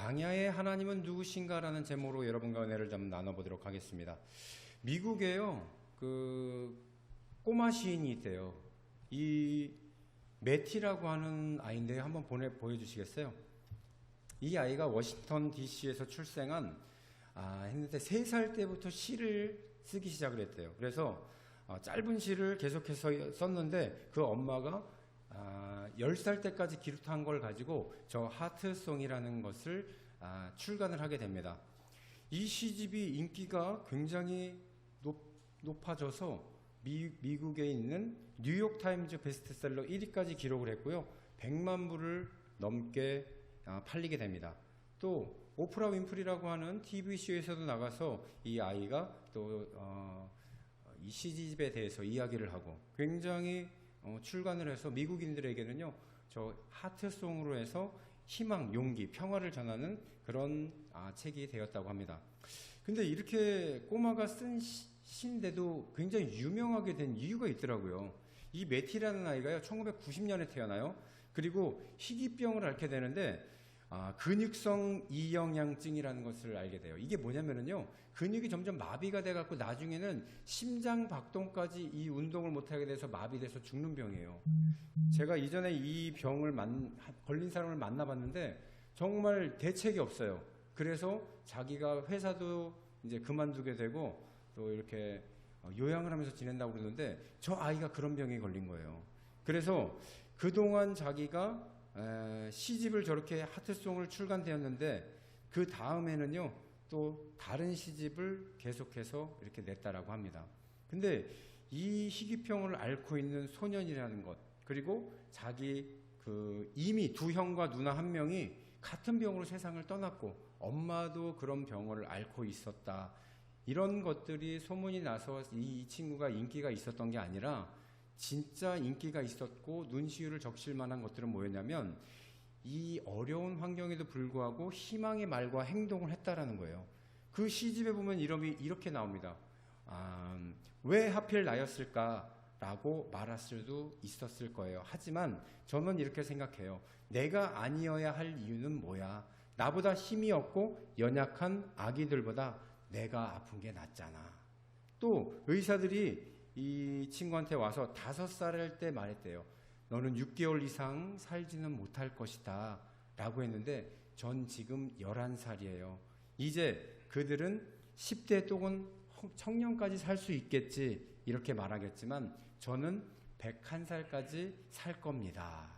광야의 하나님은 누구신가라는 제목으로 여러분과 은혜를 좀 나눠보도록 하겠습니다. 미국에요, 꼬마 시인이 있대요. 이 매티라고 하는 아이인데요. 한번 보여주시겠어요? 이 아이가 워싱턴 DC에서 출생한 했는데 3살 때부터 시를 쓰기 시작을 했대요. 그래서 짧은 시를 계속해서 썼는데 그 엄마가 10살 때까지 기록한 걸 가지고 저 하트송이라는 것을 출간을 하게 됩니다. 이 시집이 인기가 굉장히 높아져서 미국에 있는 뉴욕타임즈 베스트셀러 1위까지 기록을 했고요. 100만 부를 넘게 팔리게 됩니다. 또 오프라 윈프리라고 하는 TV쇼에서도 나가서 이 아이가 또 이 시집에 대해서 이야기를 하고 굉장히 출간을 해서 미국인들에게는요, 저 하트송으로 해서 희망, 용기, 평화를 전하는 그런 책이 되었다고 합니다. 근데 이렇게 꼬마가 쓴 시인데도 굉장히 유명하게 된 이유가 있더라고요. 이 매티라는 아이가요, 1990년에 태어나요. 그리고 희귀병을 앓게 되는데 근육성 이영양증이라는 것을 알게 돼요. 이게 뭐냐면요, 근육이 점점 마비가 돼갖고 나중에는 심장 박동까지 이 운동을 못하게 돼서 마비돼서 죽는 병이에요. 제가 이전에 이 병을 걸린 사람을 만나봤는데 정말 대책이 없어요. 그래서 자기가 회사도 이제 그만두게 되고 또 이렇게 요양을 하면서 지낸다고 그러는데 저 아이가 그런 병에 걸린 거예요. 그래서 그동안 자기가 시집을 저렇게 하트송을 출간되었는데 그 다음에는요, 또 다른 시집을 계속해서 이렇게 냈다라고 합니다. 근데 이 희귀병을 앓고 있는 소년이라는 것, 그리고 자기 이미 두 형과 누나 한 명이 같은 병으로 세상을 떠났고 엄마도 그런 병을 앓고 있었다. 이런 것들이 소문이 나서 이 친구가 인기가 있었던 게 아니라 진짜 인기가 있었고 눈시울을 적실 만한 것들은 뭐였냐면 이 어려운 환경에도 불구하고 희망의 말과 행동을 했다라는 거예요. 그 시집에 보면 이렇게 나옵니다. 왜 하필 나였을까? 라고 말할 수도 있었을 거예요. 하지만 저는 이렇게 생각해요. 내가 아니어야 할 이유는 뭐야? 나보다 힘이 없고 연약한 아기들보다 내가 아픈 게 낫잖아. 또 의사들이 이 친구한테 와서 5살일 때 말했대요. 너는 6개월 이상 살지는 못할 것이다 라고 했는데 전 지금 11살이에요. 이제 그들은 10대 또는 청년까지 살 수 있겠지 이렇게 말하겠지만 저는 101살까지 살 겁니다.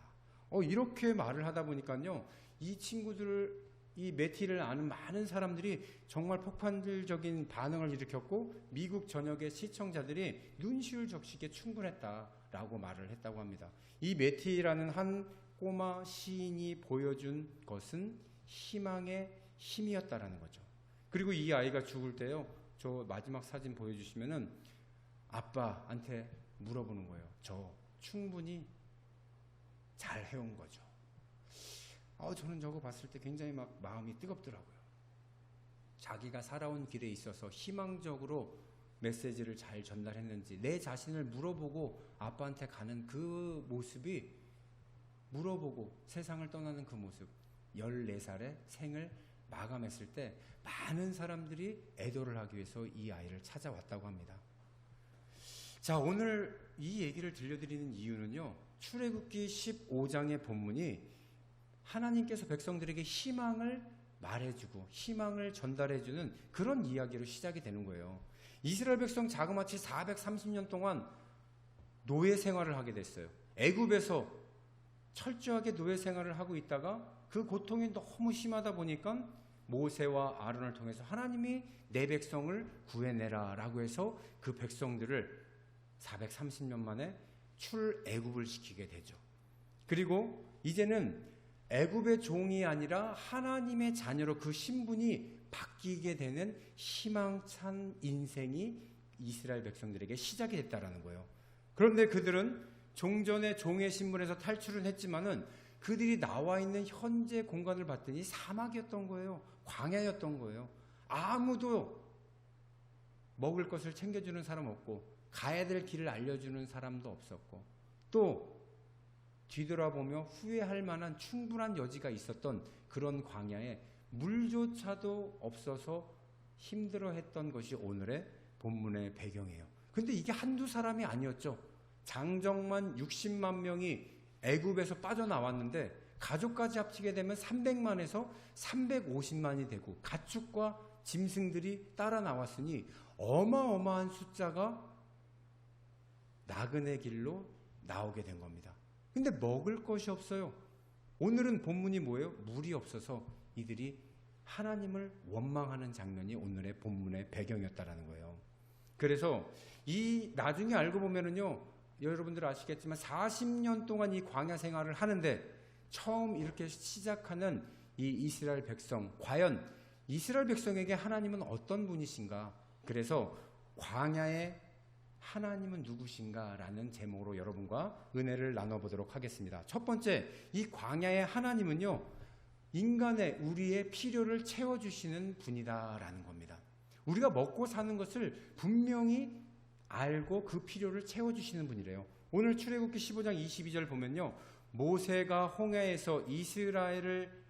이렇게 말을 하다 보니까요, 이 친구들, 이 매티를 아는 많은 사람들이 정말 폭발적인 반응을 일으켰고 미국 전역의 시청자들이 눈시울 적시기에 충분했다라고 말을 했다고 합니다. 이 매티라는 한 꼬마 시인이 보여준 것은 희망의 힘이었다라는 거죠. 그리고 이 아이가 죽을 때요, 저 마지막 사진 보여주시면은 아빠한테 물어보는 거예요. 저 충분히 잘 해온 거죠. 저는 저거 봤을 때 굉장히 막 마음이 뜨겁더라고요. 자기가 살아온 길에 있어서 희망적으로 메시지를 잘 전달했는지 내 자신을 물어보고 아빠한테 가는 그 모습이, 물어보고 세상을 떠나는 그 모습, 14살의 생을 마감했을 때 많은 사람들이 애도를 하기 위해서 이 아이를 찾아왔다고 합니다. 자, 오늘 이 얘기를 들려드리는 이유는요, 출애굽기 15장의 본문이 하나님께서 백성들에게 희망을 말해주고 희망을 전달해주는 그런 이야기로 시작이 되는 거예요. 이스라엘 백성 자그마치 430년 동안 노예 생활을 하게 됐어요. 애굽에서 철저하게 노예 생활을 하고 있다가 그 고통이 너무 심하다 보니까 모세와 아론을 통해서 하나님이 내 백성을 구해내라 라고 해서 그 백성들을 430년 만에 출애굽을 시키게 되죠. 그리고 이제는 애굽의 종이 아니라 하나님의 자녀로 그 신분이 바뀌게 되는 희망찬 인생이 이스라엘 백성들에게 시작이 됐다라는 거예요. 그런데 그들은 종전의 종의 신분에서 탈출은 했지만은 그들이 나와 있는 현재 공간을 봤더니 사막이었던 거예요. 광야였던 거예요. 아무도 먹을 것을 챙겨주는 사람 없고 가야 될 길을 알려주는 사람도 없었고 또 뒤돌아보며 후회할 만한 충분한 여지가 있었던 그런 광야에 물조차도 없어서 힘들어했던 것이 오늘의 본문의 배경이에요. 근데 이게 한두 사람이 아니었죠. 장정만 60만 명이 애굽에서 빠져나왔는데 가족까지 합치게 되면 300만에서 350만이 되고 가축과 짐승들이 따라 나왔으니 어마어마한 숫자가 나그네 길로 나오게 된 겁니다. 근데 먹을 것이 없어요. 오늘은 본문이 뭐예요? 물이 없어서 이들이 하나님을 원망하는 장면이 오늘의 본문의 배경이었다라는 거예요. 그래서 이 나중에 알고 보면은요, 여러분들 아시겠지만 40년 동안 이 광야 생활을 하는데 처음 이렇게 시작하는 이 이스라엘 백성, 과연 이스라엘 백성에게 하나님은 어떤 분이신가? 그래서 광야의 하나님은 누구신가? 라는 제목으로 여러분과 은혜를 나눠보도록 하겠습니다. 첫 번째, 이 광야의 하나님은요, 인간의 우리의 필요를 채워주시는 분이다라는 겁니다. 우리가 먹고 사는 것을 분명히 알고 그 필요를 채워주시는 분이래요. 오늘 출애굽기 15장 22절 보면요, 모세가 홍해에서 이스라엘을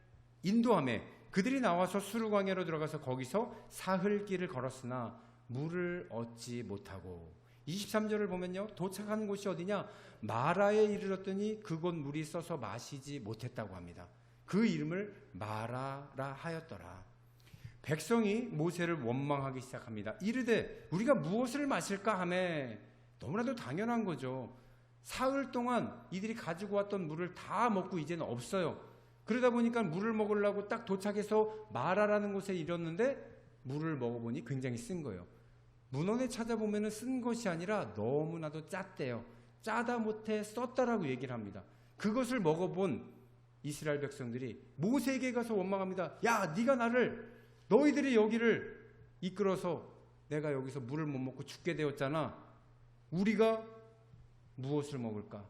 인도하며 그들이 나와서 수르광야로 들어가서 거기서 사흘길을 걸었으나 물을 얻지 못하고, 23절을 보면요, 도착한 곳이 어디냐, 마라에 이르렀더니 그곳 물이 써서 마시지 못했다고 합니다. 그 이름을 마라라 하였더라. 백성이 모세를 원망하기 시작합니다. 이르되 우리가 무엇을 마실까 하매, 너무나도 당연한 거죠. 사흘 동안 이들이 가지고 왔던 물을 다 먹고 이제는 없어요. 그러다 보니까 물을 먹으려고 딱 도착해서 마라라는 곳에 이뤘는데 물을 먹어보니 굉장히 쓴 거예요. 문헌에 찾아보면 쓴 것이 아니라 너무나도 짰대요. 짜다 못해 썼다라고 얘기를 합니다. 그것을 먹어본 이스라엘 백성들이 모세에게 가서 원망합니다. 야, 네가 너희들이 여기를 이끌어서 내가 여기서 물을 못 먹고 죽게 되었잖아. 우리가 무엇을 먹을까?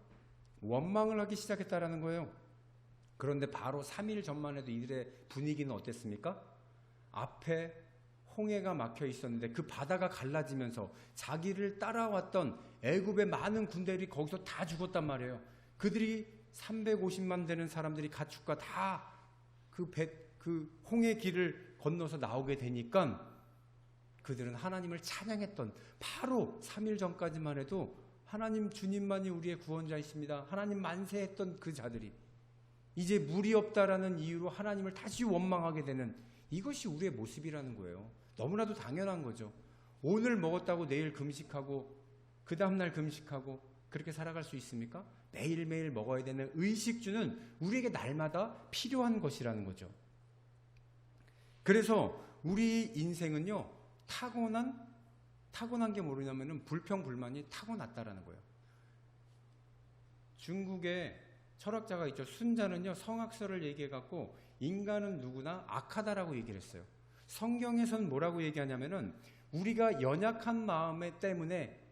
원망을 하기 시작했다라는 거예요. 그런데 바로 3일 전만 해도 이들의 분위기는 어땠습니까? 앞에 홍해가 막혀 있었는데 그 바다가 갈라지면서 자기를 따라왔던 애굽의 많은 군대들이 거기서 다 죽었단 말이에요. 그들이 350만 되는 사람들이 가축과 다 그 홍해 길을 건너서 나오게 되니까 그들은 하나님을 찬양했던, 바로 3일 전까지만 해도 하나님 주님만이 우리의 구원자이십니다, 하나님 만세했던 그 자들이 이제 물이 없다라는 이유로 하나님을 다시 원망하게 되는, 이것이 우리의 모습이라는 거예요. 너무나도 당연한 거죠. 오늘 먹었다고 내일 금식하고 그 다음날 금식하고 그렇게 살아갈 수 있습니까? 매일매일 먹어야 되는 의식주는 우리에게 날마다 필요한 것이라는 거죠. 그래서 우리 인생은요, 타고난 게 뭐냐면은 불평불만이 타고났다라는 거예요. 중국에 철학자가 있죠. 순자는요, 성악설을 얘기해갖고 인간은 누구나 악하다라고 얘기를 했어요. 성경에서는 뭐라고 얘기하냐면은 우리가 연약한 마음 때문에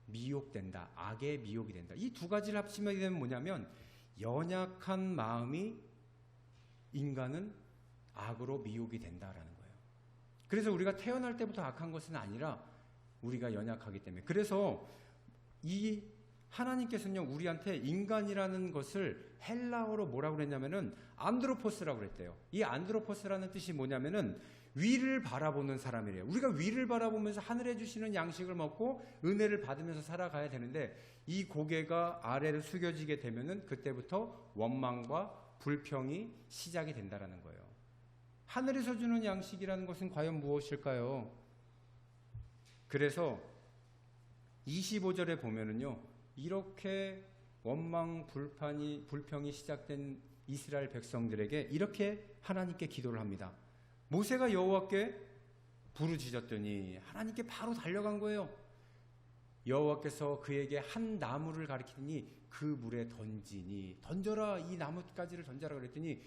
미혹된다, 악의 미혹이 된다. 이 두 가지를 합치면 되면 뭐냐면, 연약한 마음이 인간은 악으로 미혹이 된다라는 거예요. 그래서 우리가 태어날 때부터 악한 것은 아니라 우리가 연약하기 때문에. 그래서 이 하나님께서는요, 우리한테 인간이라는 것을 헬라어로 뭐라고 그랬냐면은 안드로포스라고 그랬대요. 이 안드로포스라는 뜻이 뭐냐면은 위를 바라보는 사람이래요. 우리가 위를 바라보면서 하늘에 주시는 양식을 먹고 은혜를 받으면서 살아가야 되는데, 이 고개가 아래로 숙여지게 되면은 그때부터 원망과 불평이 시작이 된다라는 거예요. 하늘에서 주는 양식이라는 것은 과연 무엇일까요? 그래서 25절에 보면은요, 이렇게 원망, 불평이 시작된 이스라엘 백성들에게 이렇게 하나님께 기도를 합니다. 모세가 여호와께 부르짖었더니 하나님께 바로 달려간 거예요. 여호와께서 그에게 한 나무를 가리키더니 그 물에 던져라, 이 나뭇가지를 던져라 그랬더니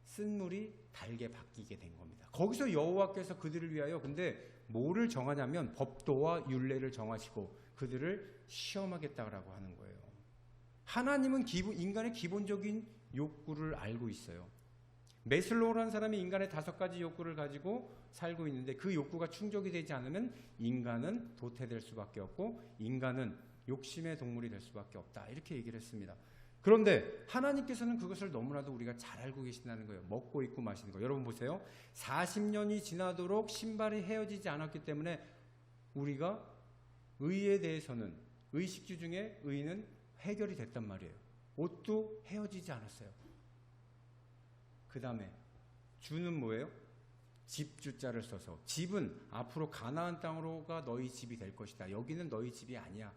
쓴 물이 달게 바뀌게 된 겁니다. 거기서 여호와께서 그들을 위하여 근데 뭐를 정하냐면 법도와 율례를 정하시고 그들을 시험하겠다라고 하는 거예요. 하나님은 인간의 기본적인 욕구를 알고 있어요. 메슬로우라는 사람이 인간의 5가지 욕구를 가지고 살고 있는데, 그 욕구가 충족이 되지 않으면 인간은 도태될 수밖에 없고 인간은 욕심의 동물이 될 수밖에 없다, 이렇게 얘기를 했습니다. 그런데 하나님께서는 그것을 너무나도 우리가 잘 알고 계신다는 거예요. 먹고 입고 마시는 거. 여러분 보세요. 40년이 지나도록 신발이 헤어지지 않았기 때문에 우리가 의에 대해서는, 의식주 중에 의는 해결이 됐단 말이에요. 옷도 헤어지지 않았어요. 그 다음에 주는 뭐예요? 집주자를 써서, 집은 앞으로 가나안 땅으로가 너희 집이 될 것이다. 여기는 너희 집이 아니야.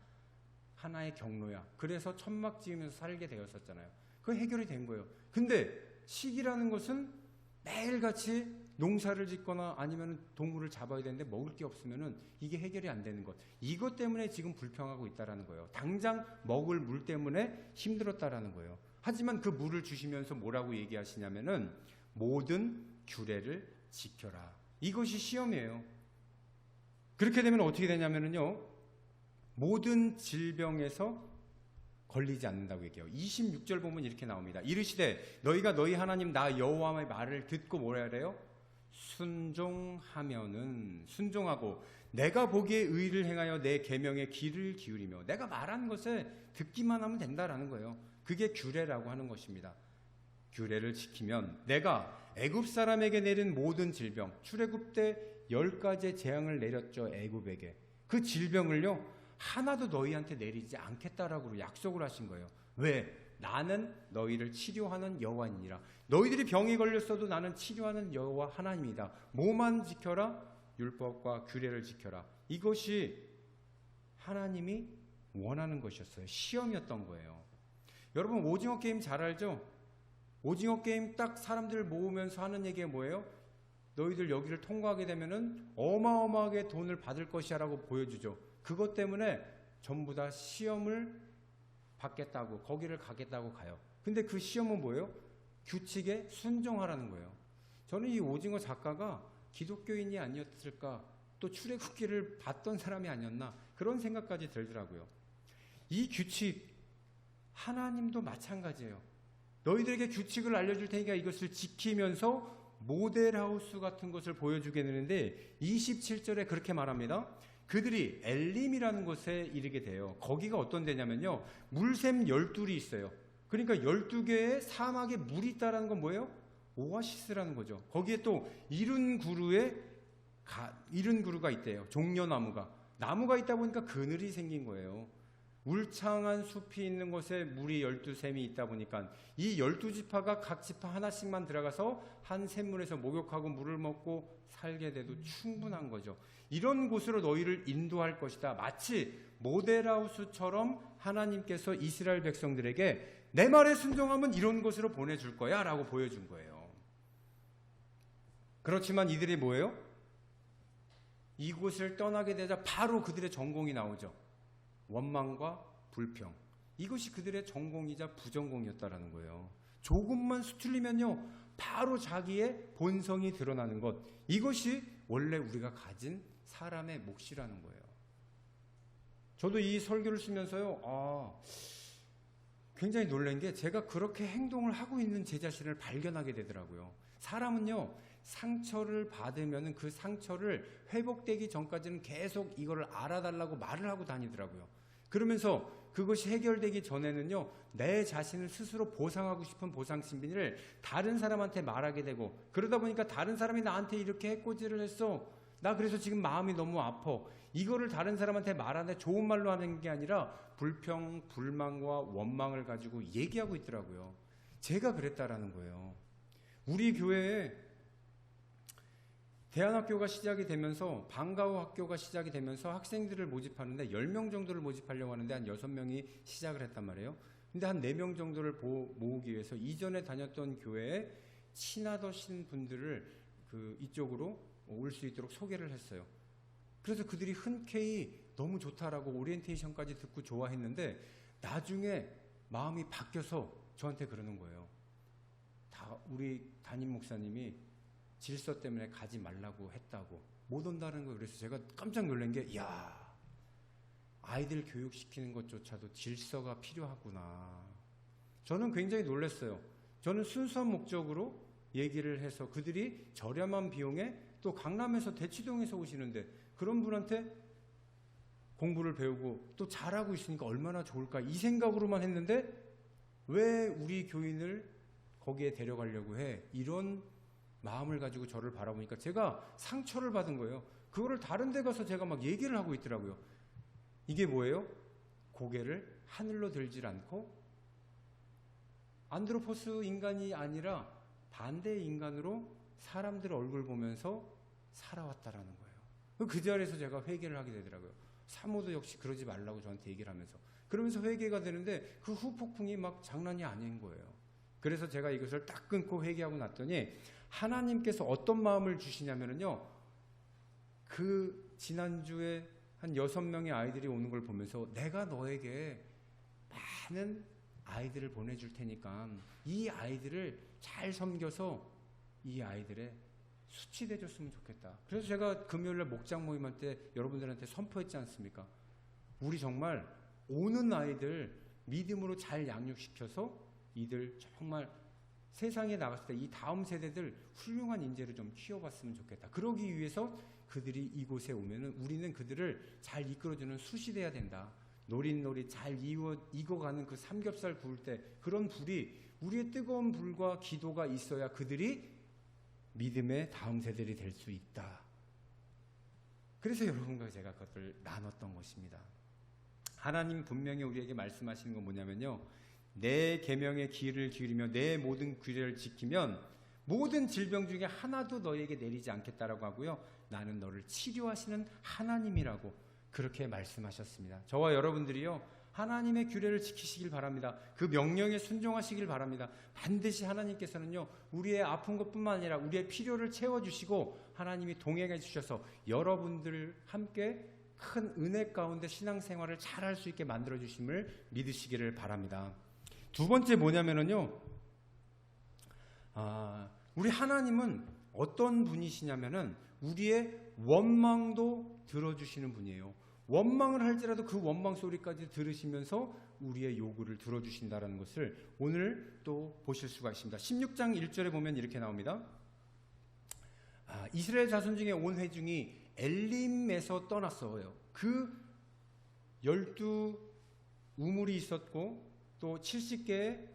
하나의 경로야. 그래서 천막 지으면서 살게 되었었잖아요. 그 해결이 된 거예요. 근데 식이라는 것은 매일같이 농사를 짓거나 아니면 동물을 잡아야 되는데 먹을 게 없으면은 이게 해결이 안 되는 것. 이것 때문에 지금 불평하고 있다라는 거예요. 당장 먹을 물 때문에 힘들었다라는 거예요. 하지만 그 물을 주시면서 뭐라고 얘기하시냐면은 모든 규례를 지켜라. 이것이 시험이에요. 그렇게 되면 어떻게 되냐면은요, 모든 질병에서 걸리지 않는다고 얘기해요. 26절 보면 이렇게 나옵니다. 이르시되 너희가 너희 하나님 나 여호와의 말을 듣고 뭐라 그래요? 순종하면은, 순종하고 내가 보기에 의를 행하여 내 계명에 귀를 기울이며, 내가 말하는 것에 듣기만 하면 된다라는 거예요. 그게 규례라고 하는 것입니다. 규례를 지키면 내가 애굽 사람에게 내린 모든 질병, 출애굽 때 10가지의 재앙을 내렸죠. 애굽에게. 그 질병을요 하나도 너희한테 내리지 않겠다라고 약속을 하신 거예요. 왜? 나는 너희를 치료하는 여호와이니라. 너희들이 병이 걸렸어도 나는 치료하는 여호와 하나님이다. 뭐만 지켜라? 율법과 규례를 지켜라. 이것이 하나님이 원하는 것이었어요. 시험이었던 거예요. 여러분 오징어 게임 잘 알죠? 오징어 게임 딱 사람들 모으면서 하는 얘기가 뭐예요? 너희들 여기를 통과하게 되면은 어마어마하게 돈을 받을 것이야 라고 보여주죠. 그것 때문에 전부 다 시험을 받겠다고, 거기를 가겠다고 가요. 근데 그 시험은 뭐예요? 규칙에 순종하라는 거예요. 저는 이 오징어 작가가 기독교인이 아니었을까, 또 출애굽기를 봤던 사람이 아니었나, 그런 생각까지 들더라고요. 이 규칙, 하나님도 마찬가지예요. 너희들에게 규칙을 알려줄 테니까 이것을 지키면서 모델하우스 같은 것을 보여주겠는데 27절에 그렇게 말합니다. 그들이 엘림이라는 곳에 이르게 돼요. 거기가 어떤 데냐면요, 물샘 12이 있어요. 그러니까 12개의 사막에 물이 있다는 건 뭐예요? 오아시스라는 거죠. 거기에 또 이른 구루가 있대요. 종려나무가. 나무가 있다 보니까 그늘이 생긴 거예요. 울창한 숲이 있는 곳에 물이 12샘이 있다 보니까 이 12지파가 각 지파 하나씩만 들어가서 한 샘물에서 목욕하고 물을 먹고 살게 돼도 충분한 거죠. 이런 곳으로 너희를 인도할 것이다. 마치 모델하우스처럼 하나님께서 이스라엘 백성들에게 내 말에 순종하면 이런 곳으로 보내줄 거야 라고 보여준 거예요. 그렇지만 이들이 뭐예요? 이곳을 떠나게 되자 바로 그들의 전공이 나오죠. 원망과 불평. 이것이 그들의 전공이자 부전공이었다라는 거예요. 조금만 수틀리면요 바로 자기의 본성이 드러나는 것. 이것이 원래 우리가 가진 사람의 몫이라는 거예요. 저도 이 설교를 쓰면서요 굉장히 놀란 게, 제가 그렇게 행동을 하고 있는 제 자신을 발견하게 되더라고요. 사람은요 상처를 받으면 그 상처를 회복되기 전까지는 계속 이거를 알아달라고 말을 하고 다니더라고요. 그러면서 그것이 해결되기 전에는요 내 자신을 스스로 보상하고 싶은 보상심리를 다른 사람한테 말하게 되고, 그러다 보니까 다른 사람이 나한테 이렇게 해코지를 했어, 나 그래서 지금 마음이 너무 아파, 이거를 다른 사람한테 말하는데 좋은 말로 하는 게 아니라 불평, 불만과 원망을 가지고 얘기하고 있더라고요. 제가 그랬다라는 거예요. 우리 교회에 대안학교가 시작이 되면서, 방과후 학교가 시작이 되면서 학생들을 모집하는데 10명 정도를 모집하려고 하는데 한 6명이 시작을 했단 말이에요. 근데 한 4명 정도를 모으기 위해서 이전에 다녔던 교회에 친하신 분들을 이쪽으로 올 수 있도록 소개를 했어요. 그래서 그들이 흔쾌히 너무 좋다라고 오리엔테이션까지 듣고 좋아했는데 나중에 마음이 바뀌어서 저한테 그러는 거예요. 우리 담임 목사님이 질서 때문에 가지 말라고 했다고, 못 온다는 거. 그래서 제가 깜짝 놀란 게, 이야, 아이들 교육시키는 것조차도 질서가 필요하구나. 저는 굉장히 놀랐어요. 저는 순수한 목적으로 얘기를 해서 그들이 저렴한 비용에 또 강남에서 대치동에서 오시는데 그런 분한테 공부를 배우고 또 잘하고 있으니까 얼마나 좋을까, 이 생각으로만 했는데 왜 우리 교인을 거기에 데려가려고 해? 이런 마음을 가지고 저를 바라보니까 제가 상처를 받은 거예요. 그거를 다른 데 가서 제가 막 얘기를 하고 있더라고요. 이게 뭐예요? 고개를 하늘로 들질 않고 안드로포스 인간이 아니라 반대의 인간으로 사람들 얼굴 보면서 살아왔다라는 거예요. 그 자리에서 제가 회개를 하게 되더라고요. 사모도 역시 그러지 말라고 저한테 얘기를 하면서 그러면서 회개가 되는데 그 후폭풍이 막 장난이 아닌 거예요. 그래서 제가 이것을 딱 끊고 회개하고 났더니 하나님께서 어떤 마음을 주시냐면요, 그 지난주에 한 6명의 아이들이 오는 걸 보면서 내가 너에게 많은 아이들을 보내줄 테니까 이 아이들을 잘 섬겨서 이 아이들의 수치 돼줬으면 좋겠다. 그래서 제가 금요일날 목장 모임할 때 여러분들한테 선포했지 않습니까? 우리 정말 오는 아이들 믿음으로 잘 양육시켜서 이들 정말 세상에 나갔을 때 이 다음 세대들 훌륭한 인재를 좀 키워봤으면 좋겠다. 그러기 위해서 그들이 이곳에 오면은 우리는 그들을 잘 이끌어주는 숯이 돼야 된다. 노릇노릇 잘 익어가는 그 삼겹살 구울 때 그런 불이 우리의 뜨거운 불과 기도가 있어야 그들이 믿음의 다음 세대들이 될 수 있다. 그래서 여러분과 제가 그것을 나눴던 것입니다. 하나님 분명히 우리에게 말씀하시는 건 뭐냐면요, 내 계명에 귀를 기울이며 내 모든 규례를 지키면 모든 질병 중에 하나도 너에게 내리지 않겠다라고 하고요, 나는 너를 치료하시는 하나님이라고 그렇게 말씀하셨습니다. 저와 여러분들이요, 하나님의 규례를 지키시길 바랍니다. 그 명령에 순종하시길 바랍니다. 반드시 하나님께서는요, 우리의 아픈 것뿐만 아니라 우리의 필요를 채워주시고 하나님이 동행해 주셔서 여러분들 함께 큰 은혜 가운데 신앙생활을 잘할 수 있게 만들어 주심을 믿으시기를 바랍니다. 두 번째 뭐냐면요, 우리 하나님은 어떤 분이시냐면은 우리의 원망도 들어주시는 분이에요. 원망을 할지라도 그 원망 소리까지 들으시면서 우리의 요구를 들어주신다는 것을 오늘 또 보실 수가 있습니다. 16장 1절에 보면 이렇게 나옵니다. 이스라엘 자손 중에 온 회중이 엘림에서 떠났어요. 그 12 우물이 있었고 또 70개의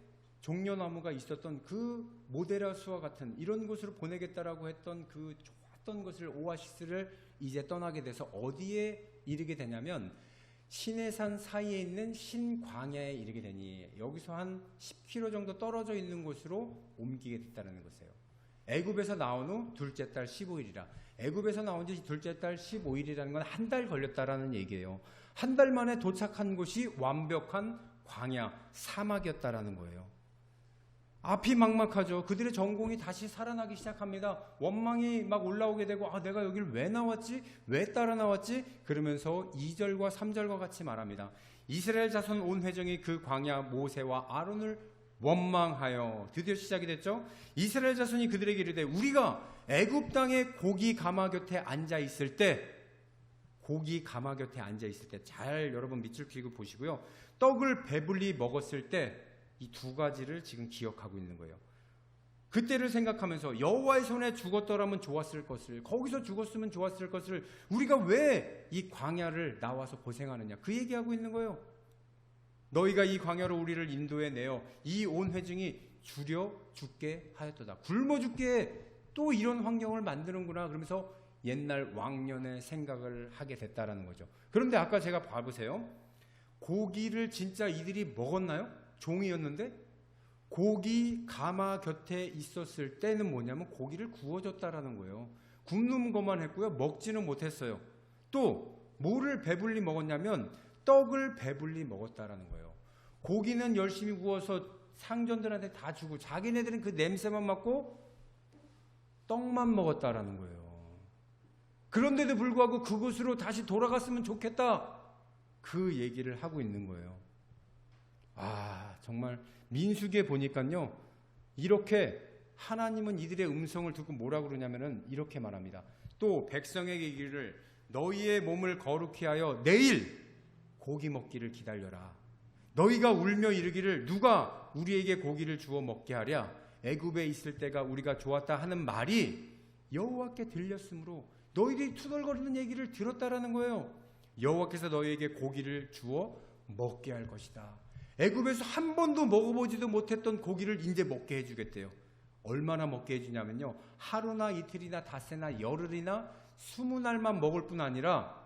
종려나무가 있었던 그 모데라수와 같은 이런 곳으로 보내겠다라고 했던 그 좋았던 것을, 오아시스를 이제 떠나게 돼서 어디에 이르게 되냐면 시내산 사이에 있는 신광야에 이르게 되니 여기서 한 10km 정도 떨어져 있는 곳으로 옮기게 됐다는 것이에요. 애굽에서 나온 후 둘째 달 15일이라. 애굽에서 나온 지 둘째 달 15일이라는 건 한 달 걸렸다라는 얘기예요. 한 달 만에 도착한 곳이 완벽한 광야, 사막이었다라는 거예요. 앞이 막막하죠. 그들의 전공이 다시 살아나기 시작합니다. 원망이 막 올라오게 되고, 내가 여길 왜 나왔지? 왜 따라 나왔지? 그러면서 2절과 3절과 같이 말합니다. 이스라엘 자손 온 회중이 그 광야 모세와 아론을 원망하여. 드디어 시작이 됐죠. 이스라엘 자손이 그들에게 이르되 우리가 애굽 땅에 고기 가마 곁에 앉아 있을 때, 고기 가마 곁에 앉아 있을 때, 잘 여러분 밑줄 그리고 보시고요, 떡을 배불리 먹었을 때, 이 두 가지를 지금 기억하고 있는 거예요. 그때를 생각하면서 여호와의 손에 죽었더라면 좋았을 것을, 거기서 죽었으면 좋았을 것을 우리가 왜 이 광야를 나와서 고생하느냐, 그 얘기하고 있는 거예요. 너희가 이 광야로 우리를 인도해 내어 이 온 회중이 줄여 죽게 하였도다. 굶어 죽게 또 이런 환경을 만드는구나. 그러면서 옛날 왕년의 생각을 하게 됐다라는 거죠. 그런데 아까 제가 봐보세요. 고기를 진짜 이들이 먹었나요? 종이었는데 고기 가마 곁에 있었을 때는 뭐냐면 고기를 구워줬다라는 거예요. 굽는 것만 했고요, 먹지는 못했어요. 또 뭐를 배불리 먹었냐면 떡을 배불리 먹었다라는 거예요. 고기는 열심히 구워서 상전들한테 다 주고 자기네들은 그 냄새만 맡고 떡만 먹었다라는 거예요. 그런데도 불구하고 그곳으로 다시 돌아갔으면 좋겠다, 그 얘기를 하고 있는 거예요. 정말 민수기에 보니까요, 이렇게 하나님은 이들의 음성을 듣고 뭐라 그러냐면은 이렇게 말합니다. 또 백성에게 이르기를 너희의 몸을 거룩히 하여 내일 고기 먹기를 기다려라. 너희가 울며 이르기를 누가 우리에게 고기를 주어 먹게 하랴. 애굽에 있을 때가 우리가 좋았다 하는 말이 여호와께 들렸으므로 너희들이 투덜거리는 얘기를 들었다라는 거예요. 여호와께서 너희에게 고기를 주어 먹게 할 것이다. 애굽에서 한 번도 먹어보지도 못했던 고기를 이제 먹게 해주겠대요. 얼마나 먹게 해주냐면요, 하루나 이틀이나 닷새나 열흘이나 20날만 먹을 뿐 아니라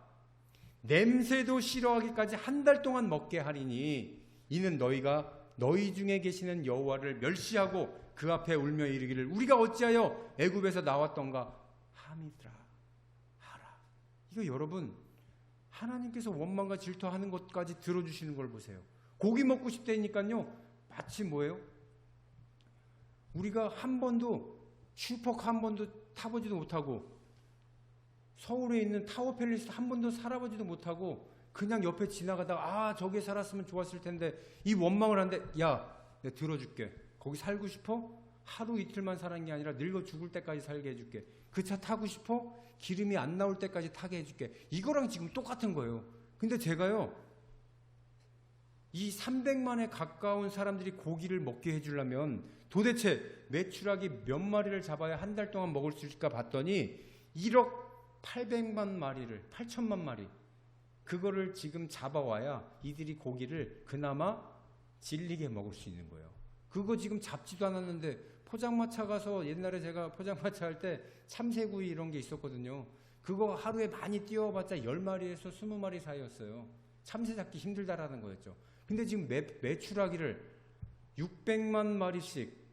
냄새도 싫어하기까지 한 달 동안 먹게 하리니 이는 너희가 너희 중에 계시는 여호와를 멸시하고 그 앞에 울며 이르기를 우리가 어찌하여 애굽에서 나왔던가 함이더라 하라. 이거 여러분, 하나님께서 원망과 질투하는 것까지 들어주시는 걸 보세요. 고기 먹고 싶다니까요, 마치 뭐예요? 우리가 한 번도 슈퍼카 한 번도 타보지도 못하고 서울에 있는 타워팰리스 한 번도 살아보지도 못하고 그냥 옆에 지나가다가 저기에 살았으면 좋았을 텐데 이 원망을 하는데, 야, 내가 들어줄게. 거기 살고 싶어? 하루 이틀만 사는 게 아니라 늙어 죽을 때까지 살게 해줄게. 그 차 타고 싶어? 기름이 안 나올 때까지 타게 해줄게. 이거랑 지금 똑같은 거예요. 근데 제가요, 이 300만에 가까운 사람들이 고기를 먹게 해주려면 도대체 메추라기 몇 마리를 잡아야 한 달 동안 먹을 수 있을까 봤더니 1억 800만 마리를, 8천만 마리, 그거를 지금 잡아와야 이들이 고기를 그나마 질리게 먹을 수 있는 거예요. 그거 지금 잡지도 않았는데 포장마차 가서, 옛날에 제가 포장마차 할 때 참새구이 이런 게 있었거든요. 그거 하루에 많이 띄워봤자 10마리에서 20마리 사이였어요. 참새 잡기 힘들다라는 거였죠. 근데 지금 메추라기를 600만 마리씩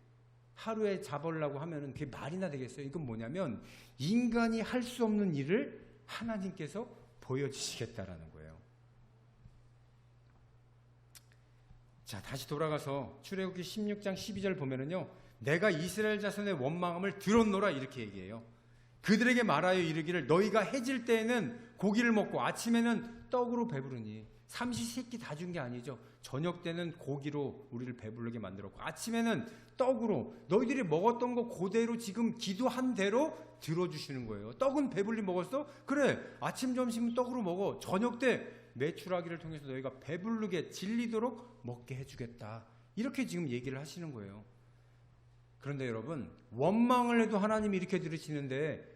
하루에 잡으려고 하면은 그게 말이나 되겠어요? 이건 뭐냐면 인간이 할 수 없는 일을 하나님께서 보여주시겠다라는 거예요. 자, 다시 돌아가서 출애굽기 16장 12절 보면은요, 내가 이스라엘 자손의 원망함을 들었노라 이렇게 얘기해요. 그들에게 말하여 이르기를 너희가 해질 때에는 고기를 먹고 아침에는 떡으로 배부르니. 삼시세끼 다 준 게 아니죠. 저녁 때는 고기로 우리를 배부르게 만들었고 아침에는 떡으로 너희들이 먹었던 거 그대로 지금 기도한 대로 들어주시는 거예요. 떡은 배불리 먹었어? 그래, 아침 점심은 떡으로 먹어. 저녁 때 메추라기를 통해서 너희가 배부르게 질리도록 먹게 해주겠다. 이렇게 지금 얘기를 하시는 거예요. 그런데 여러분, 원망을 해도 하나님이 이렇게 들으시는데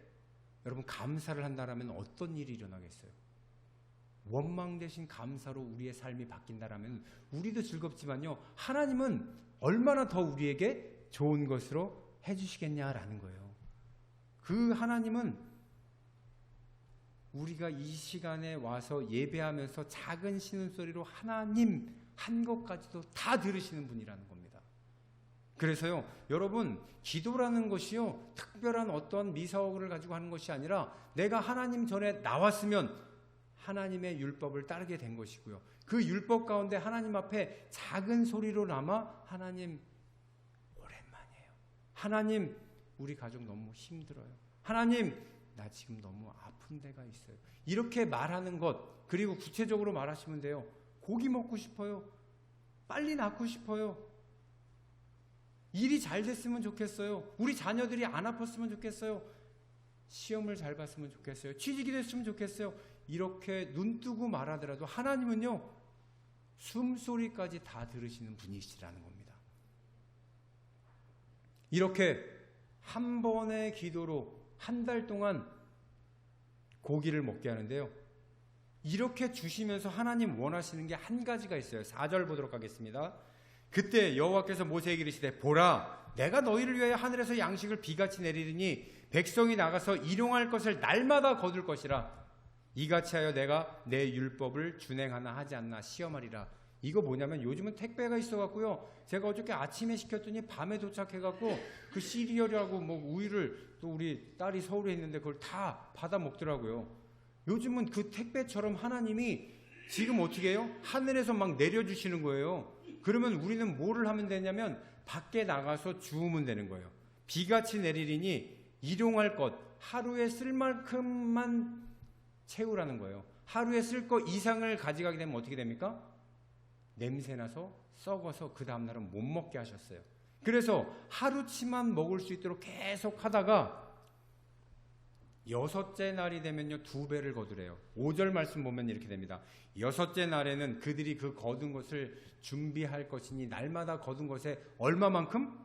여러분, 감사를 한다라면 어떤 일이 일어나겠어요? 원망 대신 감사로 우리의 삶이 바뀐다라면 우리도 즐겁지만요, 하나님은 얼마나 더 우리에게 좋은 것으로 해주시겠냐라는 거예요. 그 하나님은 우리가 이 시간에 와서 예배하면서 작은 신음소리로 하나님 한 것까지도 다 들으시는 분이라는 겁니다. 그래서요, 여러분, 기도라는 것이요, 특별한 어떤 미사옥을 가지고 하는 것이 아니라 내가 하나님 전에 나왔으면 하나님의 율법을 따르게 된 것이고요. 그 율법 가운데 하나님 앞에 작은 소리로나마 하나님 오랜만이에요. 하나님, 우리 가족 너무 힘들어요. 하나님, 나 지금 너무 아픈 데가 있어요. 이렇게 말하는 것, 그리고 구체적으로 말하시면 돼요. 고기 먹고 싶어요. 빨리 낳고 싶어요. 일이 잘 됐으면 좋겠어요. 우리 자녀들이 안 아팠으면 좋겠어요. 시험을 잘 봤으면 좋겠어요. 취직이 됐으면 좋겠어요. 이렇게 눈 뜨고 말하더라도 하나님은요, 숨소리까지 다 들으시는 분이시라는 겁니다. 이렇게 한 번의 기도로 한 달 동안 고기를 먹게 하는데요, 이렇게 주시면서 하나님 원하시는 게 한 가지가 있어요. 4절 보도록 하겠습니다. 그때 여호와께서 모세에게 이르시되 보라, 내가 너희를 위하여 하늘에서 양식을 비같이 내리리니 백성이 나가서 일용할 것을 날마다 거둘 것이라. 이같이 하여 내가 내 율법을 준행하나 하지 않나 시험하리라. 이거 뭐냐면 요즘은 택배가 있어갖고요, 제가 어저께 아침에 시켰더니 밤에 도착해갖고 그 시리얼하고 뭐 우유를, 또 우리 딸이 서울에 있는데 그걸 다 받아 먹더라고요. 요즘은 그 택배처럼 하나님이 지금 어떻게 해요? 하늘에서 막 내려주시는 거예요. 그러면 우리는 뭐를 하면 되냐면 밖에 나가서 주우면 되는 거예요. 비같이 내리리니 일용할 것, 하루에 쓸 만큼만 채우라는 거예요. 하루에 쓸 거 이상을 가져가게 되면 어떻게 됩니까? 냄새나서 썩어서 그 다음날은 못 먹게 하셨어요. 그래서 하루치만 먹을 수 있도록 계속 하다가 6째 날이 되면요, 2배를 거두래요. 5절 말씀 보면 이렇게 됩니다. 6째 날에는 그들이 그 거둔 것을 준비할 것이니 날마다 거둔 것에 얼마만큼?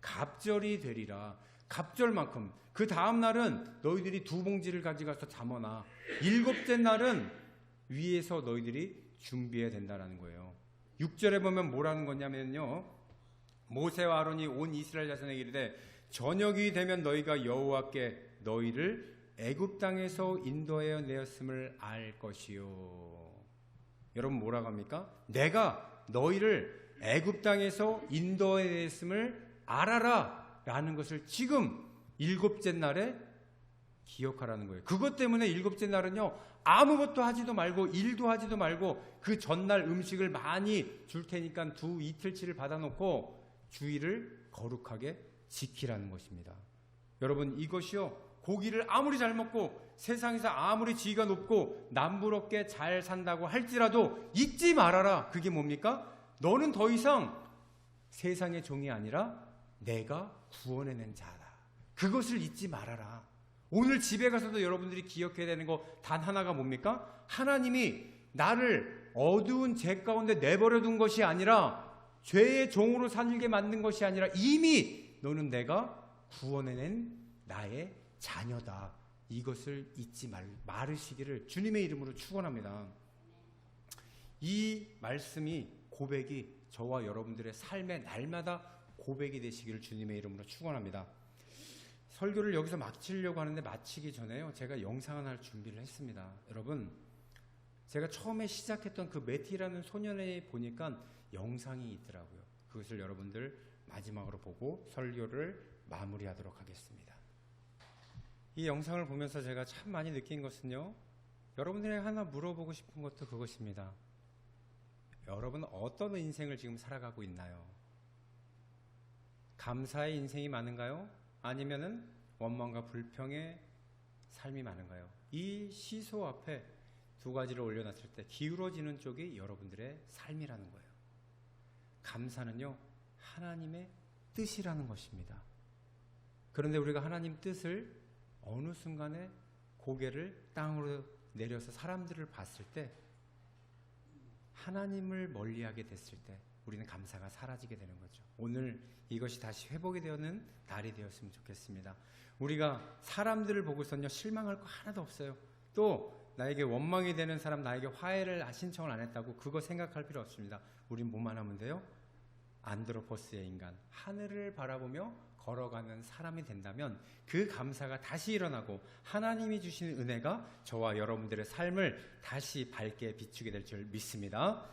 갑절이 되리라. 갑절만큼. 그 다음 날은 너희들이 2봉지를 가져가서 잠어놔. 7째 날은 위에서 너희들이 준비해야 된다는 거예요. 6절에 보면 뭐라는 거냐면요. 모세와 아론이 온 이스라엘 자손에게 이르되 저녁이 되면 너희가 여호와께 너희를 애굽 땅에서 인도하여 내었음을 알 것이요. 여러분 뭐라고 합니까? 내가 너희를 애굽 땅에서 인도하여 내었음을 알아라 라는 것을 지금 일곱째 날에 기억하라는 거예요. 그것 때문에 일곱째 날은요, 아무것도 하지도 말고 일도 하지도 말고 그 전날 음식을 많이 줄 테니까 이틀치를 받아놓고 주일을 거룩하게 지키라는 것입니다. 여러분 이것이요, 고기를 아무리 잘 먹고 세상에서 아무리 지위가 높고 남부럽게 잘 산다고 할지라도 잊지 말아라. 그게 뭡니까? 너는 더 이상 세상의 종이 아니라 내가 구원해낸 자다. 그것을 잊지 말아라. 오늘 집에 가서도 여러분들이 기억해야 되는 거 단 하나가 뭡니까? 하나님이 나를 어두운 죄 가운데 내버려 둔 것이 아니라 죄의 종으로 살게 만든 것이 아니라 이미 너는 내가 구원해낸 나의 자녀다. 이것을 잊지 말으시기를 주님의 이름으로 축원합니다. 이 말씀이 고백이 저와 여러분들의 삶의 날마다 고백이 되시기를 주님의 이름으로 축원합니다. 설교를 여기서 마치려고 하는데 마치기 전에요, 제가 영상 하나를 준비를 했습니다. 여러분, 제가 처음에 시작했던 그 매티라는 소년에 보니까 영상이 있더라고요. 그것을 여러분들 마지막으로 보고 설교를 마무리하도록 하겠습니다. 이 영상을 보면서 제가 참 많이 느낀 것은요, 여러분들에게 하나 물어보고 싶은 것도 그것입니다. 여러분 어떤 인생을 지금 살아가고 있나요? 감사의 인생이 많은가요? 아니면은 원망과 불평의 삶이 많은가요? 이 시소 앞에 두 가지를 올려놨을 때 기울어지는 쪽이 여러분들의 삶이라는 거예요. 감사는요, 하나님의 뜻이라는 것입니다. 그런데 우리가 하나님 뜻을 어느 순간에 고개를 땅으로 내려서 사람들을 봤을 때, 하나님을 멀리하게 됐을 때 우리는 감사가 사라지게 되는 거죠. 오늘 이것이 다시 회복이 되는 날이 되었으면 좋겠습니다. 우리가 사람들을 보고서는요, 실망할 거 하나도 없어요. 또 나에게 원망이 되는 사람, 나에게 화해를 신청을 안 했다고 그거 생각할 필요 없습니다. 우린 뭐만 하면 돼요? 안드로포스의 인간, 하늘을 바라보며 걸어가는 사람이 된다면 그 감사가 다시 일어나고 하나님이 주시는 은혜가 저와 여러분들의 삶을 다시 밝게 비추게 될 줄 믿습니다.